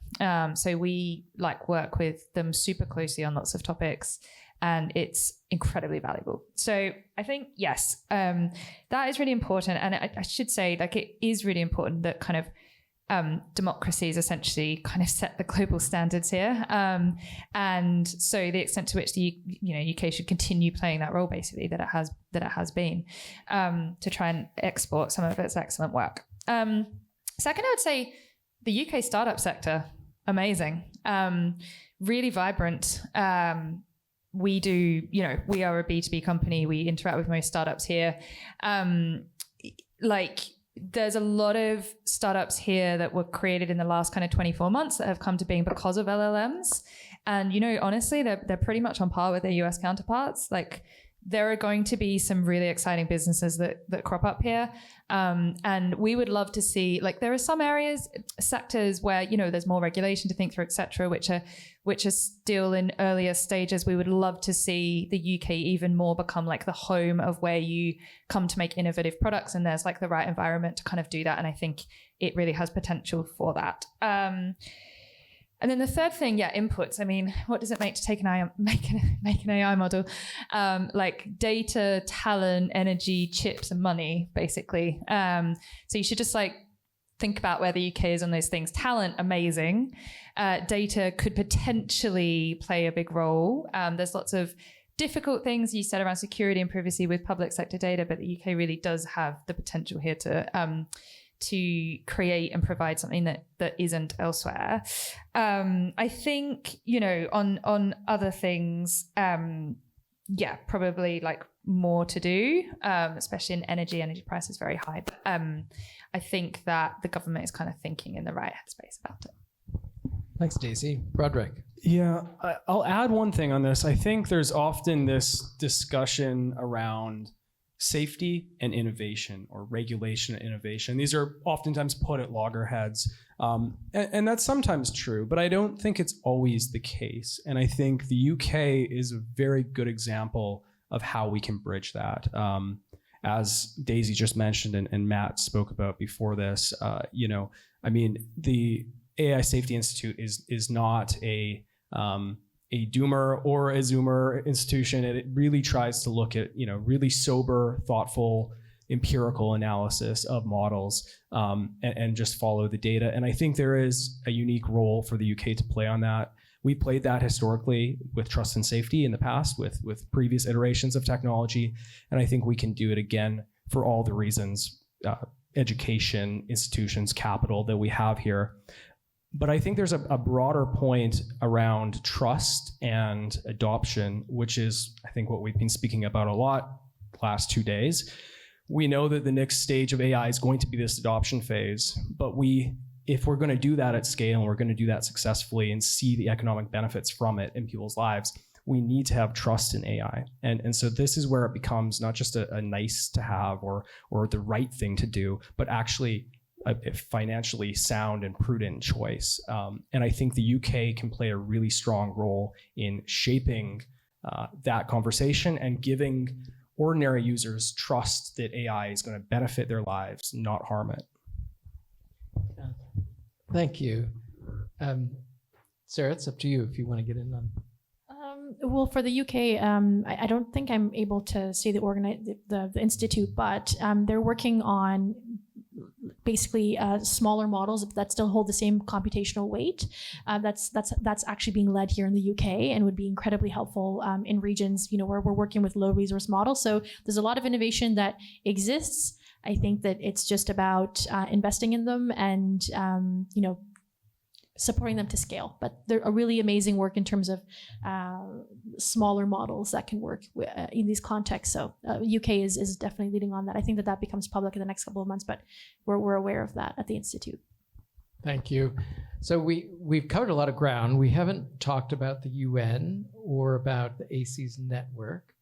So we work with them super closely on lots of topics, and it's incredibly valuable. So I think, yes, that is really important. And I should say, it is really important that kind of democracies essentially kind of set the global standards here, and so the extent to which the UK should continue playing that role, basically that it has been, to try and export some of its excellent work. Second, I would say the UK startup sector, amazing, really vibrant. We are a B2B company. We interact with most startups here. There's a lot of startups here that were created in the last kind of 24 months that have come to being because of LLMs. And, honestly, they're pretty much on par with their US counterparts. There are going to be some really exciting businesses that crop up here. And we would love to see, there are some sectors where, there's more regulation to think through, et cetera, which are still in earlier stages. We would love to see the UK even more become the home of where you come to make innovative products, and there's the right environment to kind of do that. And I think it really has potential for that. And then the third thing, inputs. I mean, what does it make to make an AI model? Data, talent, energy, chips, and money, basically. So you should just think about where the UK is on those things. Talent, amazing. Data could potentially play a big role. There's lots of difficult things you said around security and privacy with public sector data, but the UK really does have the potential here to create and provide something that isn't elsewhere. I think, on other things, probably like more to do, especially in energy price is very high. But I think that the government is kind of thinking in the right headspace about it. Thanks, Daisy. Broderick. Yeah, I'll add one thing on this. I think there's often this discussion around safety and innovation, or regulation and innovation. These are oftentimes put at loggerheads. And that's sometimes true, but I don't think it's always the case. And I think the UK is a very good example of how we can bridge that. As Daisy just mentioned and Matt spoke about before this, the AI Safety Institute is not a doomer or a zoomer institution. It really tries to look at, really sober, thoughtful, empirical analysis of models and just follow the data. And I think there is a unique role for the UK to play on that. We played that historically with trust and safety in the past with previous iterations of technology. And I think we can do it again for all the reasons, education, institutions, capital that we have here. But I think there's a broader point around trust and adoption, which is, I think, what we've been speaking about a lot the last 2 days. We know that the next stage of AI is going to be this adoption phase, but if we're going to do that at scale and we're going to do that successfully and see the economic benefits from it in people's lives, we need to have trust in AI. And so this is where it becomes not just a nice to have or the right thing to do, but actually a financially sound and prudent choice. And I think the UK can play a really strong role in shaping that conversation and giving ordinary users trust that AI is going to benefit their lives, not harm it. Thank you. Sarah, it's up to you if you want to get in on. Well, for the UK, I don't think I'm able to say the institute, but they're working on basically smaller models that still hold the same computational weight. That's actually being led here in the UK and would be incredibly helpful in regions, where we're working with low resource models. So there's a lot of innovation that exists. I think that it's just about investing in them and supporting them to scale. But they're a really amazing work in terms of smaller models that can work in these contexts. So UK is definitely leading on that. I think that becomes public in the next couple of months, but we're aware of that at the Institute. Thank you. So we've covered a lot of ground. We haven't talked about the UN or about the ACES network.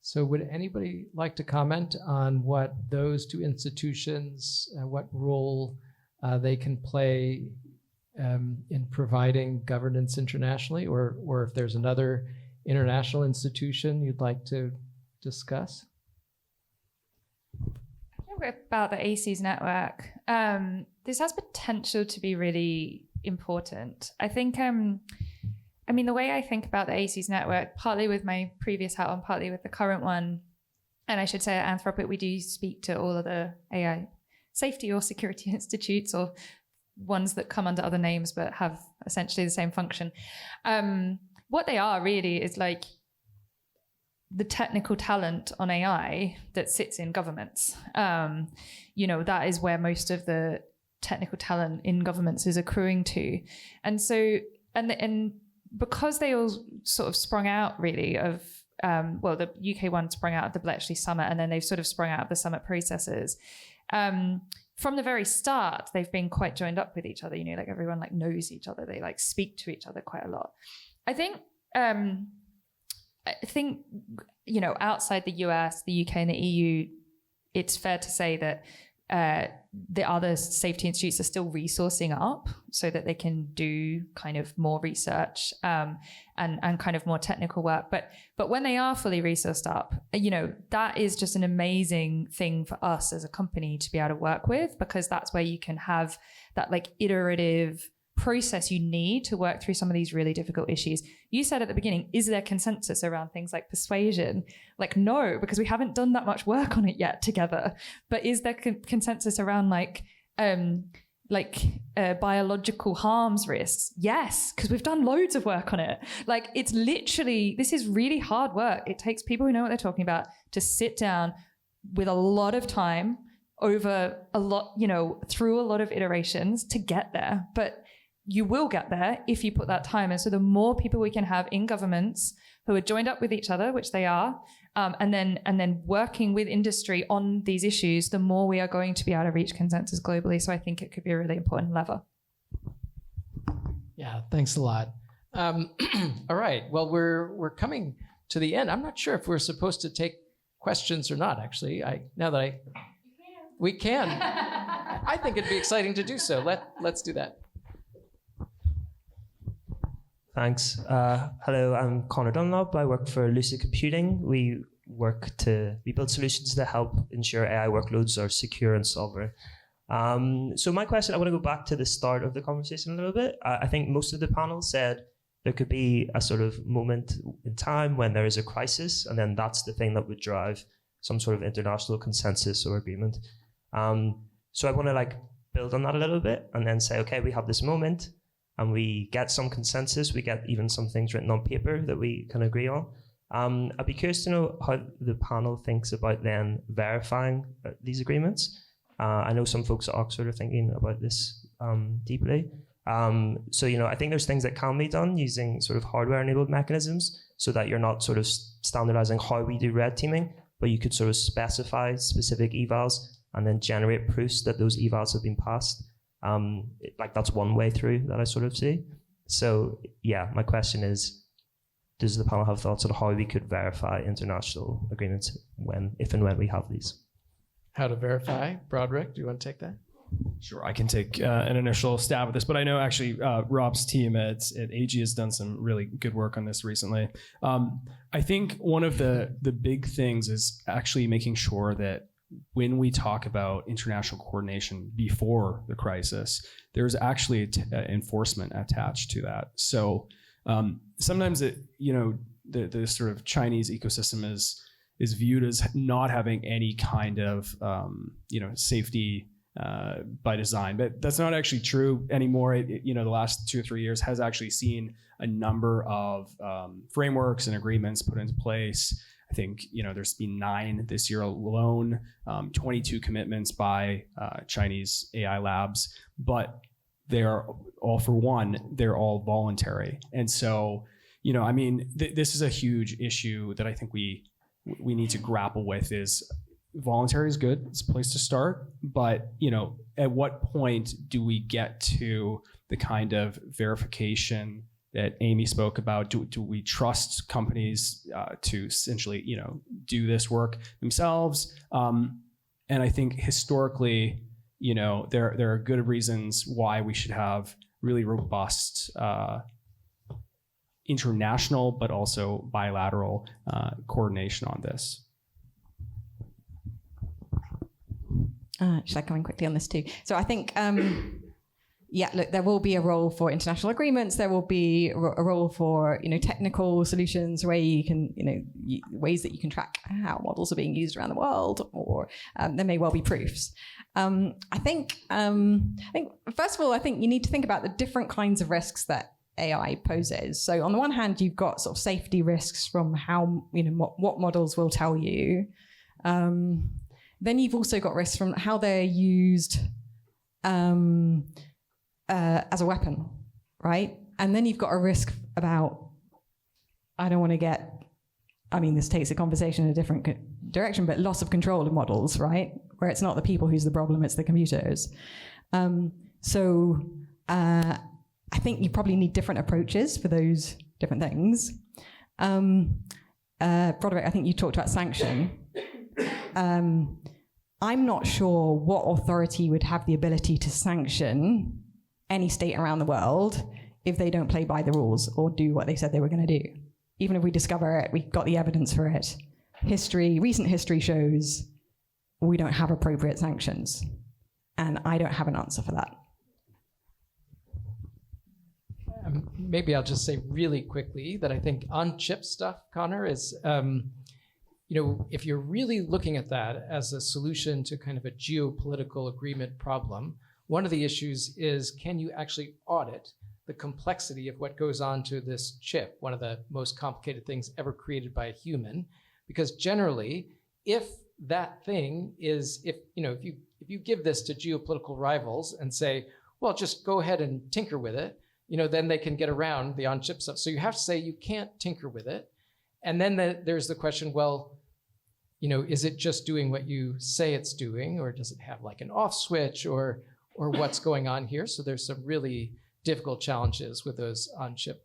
So would anybody like to comment on what those two institutions, what role they can play in providing governance internationally, or if there's another international institution you'd like to discuss? I think about the ACES network. This has potential to be really important. I think, the way I think about the ACES network, partly with my previous hat on, partly with the current one, and I should say at Anthropic, we do speak to all of the AI safety or security institutes, or ones that come under other names but have essentially the same function. What they are really is like the technical talent on AI that sits in governments. That is where most of the technical talent in governments is accruing to. And so, and because they all sort of sprung out really of, the UK one sprung out of the Bletchley Summit, and then they've sort of sprung out of the summit processes. From the very start, they've been quite joined up with each other. Everyone knows each other. They speak to each other quite a lot. I think, outside the US, the UK, and the EU, it's fair to say that the other safety institutes are still resourcing up so that they can do kind of more research and kind of more technical work. But when they are fully resourced up, that is just an amazing thing for us as a company to be able to work with, because that's where you can have that iterative process you need to work through some of these really difficult issues. You said at the beginning, is there consensus around things like persuasion? No, because we haven't done that much work on it yet together. But is there consensus around biological harms risks? Yes, because we've done loads of work on it. Like, it's literally, this is really hard work. It takes people who know what they're talking about to sit down with a lot of time over a lot, through a lot of iterations to get there. But you will get there if you put that time in. So the more people we can have in governments who are joined up with each other, which they are, and then working with industry on these issues, the more we are going to be able to reach consensus globally. So I think it could be a really important lever. Yeah, thanks a lot. All right. Well, we're coming to the end. I'm not sure if we're supposed to take questions or not. Actually, we can. I think it'd be exciting to do so. Let's do that. Thanks. Hello, I'm Connor Dunlop. I work for Lucid Computing. We build solutions to help ensure AI workloads are secure and sovereign. So my question, I want to go back to the start of the conversation a little bit. I think most of the panel said there could be a sort of moment in time when there is a crisis, and then that's the thing that would drive some sort of international consensus or agreement. So I want to build on that a little bit and then say, okay, we have this moment and we get some consensus, we get even some things written on paper that we can agree on. I'd be curious to know how the panel thinks about then verifying these agreements. I know some folks at Oxford are thinking about this deeply. So, I think there's things that can be done using sort of hardware-enabled mechanisms so that you're not sort of standardizing how we do red teaming, but you could sort of specify specific evals and then generate proofs that those evals have been passed. That's one way through that I sort of see. So, yeah, my question is, does the panel have thoughts on how we could verify international agreements if and when we have these? How to verify? Broderick, do you want to take that? Sure, I can take an initial stab at this, but I know actually Rob's team at AG has done some really good work on this recently. I think one of the big things is actually making sure that when we talk about international coordination before the crisis, there's actually enforcement attached to that. So sometimes the sort of Chinese ecosystem is viewed as not having any kind of safety by design, but that's not actually true anymore. The last 2 or 3 years has actually seen a number of frameworks and agreements put into place. I think there's been 9 this year alone, 22 commitments by Chinese AI labs, but they're all, for one, they're all voluntary. And so, this is a huge issue that I think we need to grapple with. Is voluntary is good, it's a place to start, but at what point do we get to the kind of verification that Amy spoke about? Do we trust companies to essentially do this work themselves? And I think historically, there are good reasons why we should have really robust international but also bilateral coordination on this. Should I come in quickly on this too? So I think, there will be a role for international agreements. There will be a role for, technical solutions where you can, ways that you can track how models are being used around the world, or there may well be proofs. I think first of all, I think you need to think about the different kinds of risks that AI poses. So on the one hand, you've got sort of safety risks from how, what models will tell you. Then you've also got risks from how they're used as a weapon, right? And then you've got a risk about, this takes the conversation in a different direction, but loss of control of models, right? Where it's not the people who's the problem, it's the computers. So I think you probably need different approaches for those different things. Broderick, I think you talked about sanction. I'm not sure what authority would have the ability to sanction any state around the world if they don't play by the rules or do what they said they were going to do. Even if we discover it, we've got the evidence for it. Recent history shows we don't have appropriate sanctions. And I don't have an answer for that. Maybe I'll just say really quickly that I think on-chip stuff, Connor, is if you're really looking at that as a solution to kind of a geopolitical agreement problem, one of the issues is, can you actually audit the complexity of what goes on to this chip, one of the most complicated things ever created by a human? Because generally, if that thing is, if you give this to geopolitical rivals and say, well, just go ahead and tinker with it, then they can get around the on-chip stuff. So you have to say you can't tinker with it. And then there's the question, well, is it just doing what you say it's doing, or does it have like an off switch, or what's going on here? So there's some really difficult challenges with those on-chip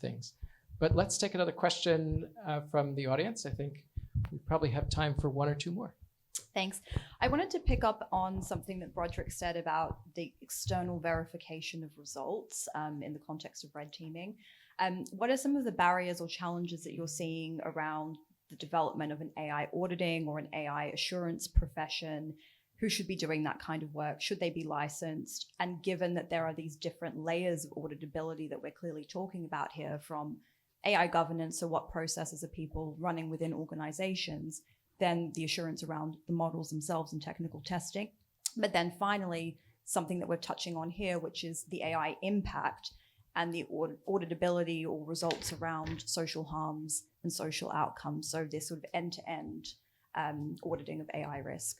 things. But let's take another question from the audience. I think we probably have time for one or two more. Thanks. I wanted to pick up on something that Broderick said about the external verification of results in the context of red teaming. What are some of the barriers or challenges that you're seeing around the development of an AI auditing or an AI assurance profession? Who should be doing that kind of work? Should they be licensed? And given that there are these different layers of auditability that we're clearly talking about here, from AI governance, so what processes are people running within organizations, then the assurance around the models themselves and technical testing. But then finally, something that we're touching on here, which is the AI impact and the auditability or results around social harms and social outcomes. So this sort of end-to-end auditing of AI risk.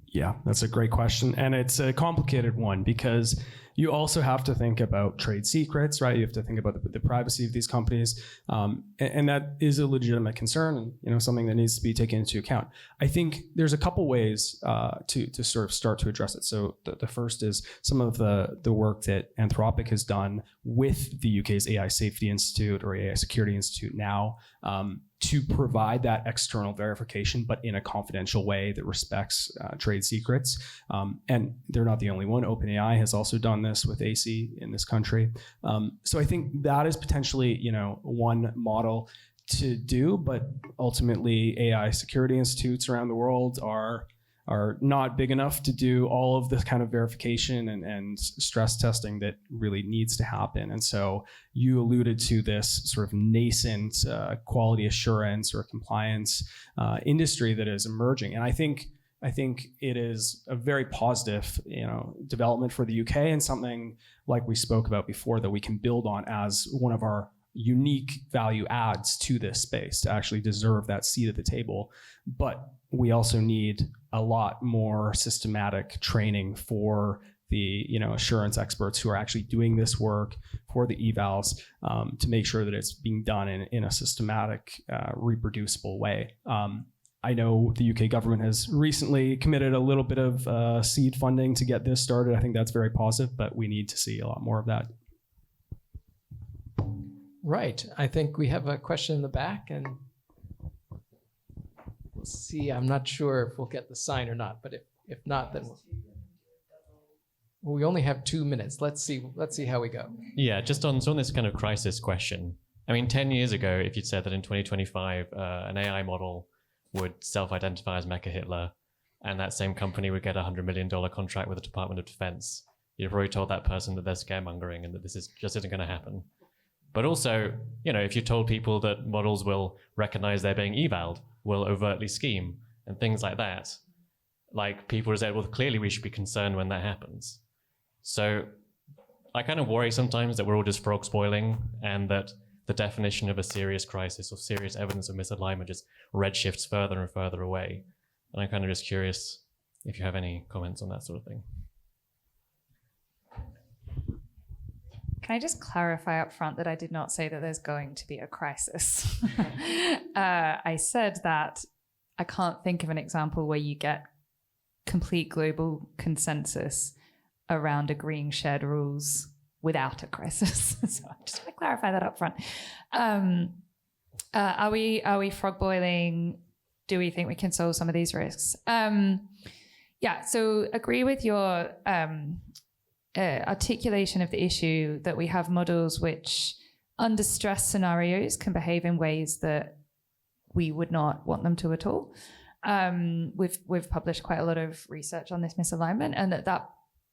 Yeah, that's a great question. And it's a complicated one because you also have to think about trade secrets, right? You have to think about the privacy of these companies. And that is a legitimate concern and something that needs to be taken into account. I think there's a couple ways to sort of start to address it. So the first is some of the work that Anthropic has done with the UK's AI Safety Institute or AI Security Institute now, to provide that external verification, but in a confidential way that respects trade secrets. And they're not the only one. OpenAI has also done this with AC in this country. So I think that is potentially, one model to do, but ultimately AI security institutes around the world are not big enough to do all of this kind of verification and stress testing that really needs to happen. And so you alluded to this sort of nascent quality assurance or compliance industry that is emerging. And I think it is a very positive, development for the UK, and something like we spoke about before that we can build on as one of our unique value adds to this space to actually deserve that seat at the table. But we also need a lot more systematic training for the assurance experts who are actually doing this work for the evals to make sure that it's being done in a systematic, reproducible way. I know the UK government has recently committed a little bit of seed funding to get this started. I think that's very positive, but we need to see a lot more of that. Right. I think we have a question in the back, and we'll see. I'm not sure if we'll get the sign or not, but if not, then we only have 2 minutes. Let's see how we go. Yeah, just on this kind of crisis question. I mean, 10 years ago, if you'd said that in 2025, an AI model would self-identify as Mecha Hitler, and that same company would get a $100 million contract with the Department of Defense, you've already told that person that they're scaremongering and that this just isn't going to happen. But also, if you told people that models will recognize they're being evaled, will overtly scheme, and things like that, like people would say, well, clearly we should be concerned when that happens. So I kind of worry sometimes that we're all just frog spoiling, and that the definition of a serious crisis or serious evidence of misalignment just redshifts further and further away. And I'm kind of just curious if you have any comments on that sort of thing. Can I just clarify up front that I did not say that there's going to be a crisis? I said that I can't think of an example where you get complete global consensus around agreeing shared rules without a crisis. So I just want to clarify that up front. Are we frog boiling? Do we think we can solve some of these risks? Yeah, so agree with your articulation of the issue that we have models which under stress scenarios can behave in ways that we would not want them to at all. We've published quite a lot of research on this misalignment, and that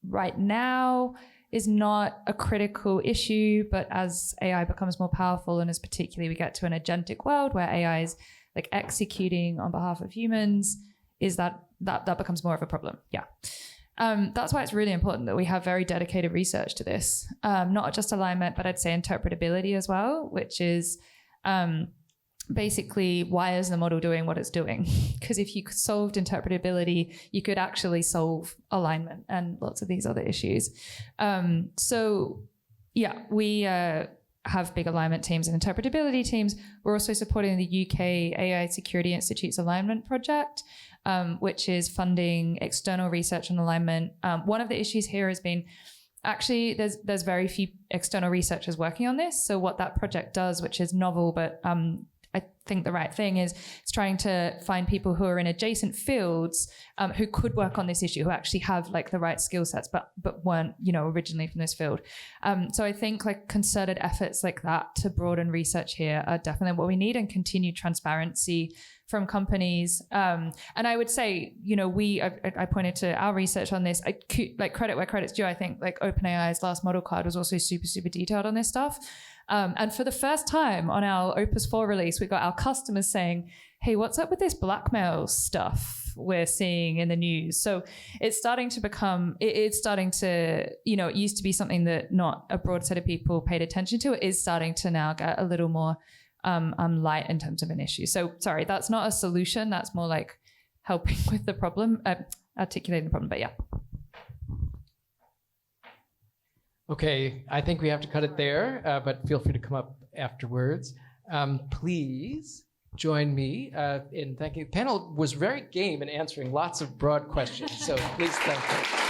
right now is not a critical issue, but as AI becomes more powerful, and as particularly we get to an agentic world where AI is like executing on behalf of humans, is that becomes more of a problem. Yeah. That's why it's really important that we have very dedicated research to this, not just alignment, but I'd say interpretability as well, which is basically why is the model doing what it's doing? Because if you solved interpretability, you could actually solve alignment and lots of these other issues. We have big alignment teams and interpretability teams. We're also supporting the UK AI Security Institute's alignment project, which is funding external research on alignment. One of the issues here has been actually there's very few external researchers working on this. So what that project does, which is novel, but I think the right thing is it's trying to find people who are in adjacent fields who could work on this issue, who actually have like the right skill sets, but weren't, originally from this field. So I think like concerted efforts like that to broaden research here are definitely what we need, and continued transparency from companies. And I would say, I pointed to our research on this. Like credit where credit's due. I think like OpenAI's last model card was also super, super detailed on this stuff. And for the first time on our Opus 4 release, we got our customers saying, hey, what's up with this blackmail stuff we're seeing in the news? So it's starting to become, it used to be something that not a broad set of people paid attention to. It is starting to now get a little more light in terms of an issue. So sorry, that's not a solution. That's more like helping with the problem, articulating the problem, but yeah. Okay, I think we have to cut it there, but feel free to come up afterwards. Please join me in thanking. The panel was very game in answering lots of broad questions, so please thank them.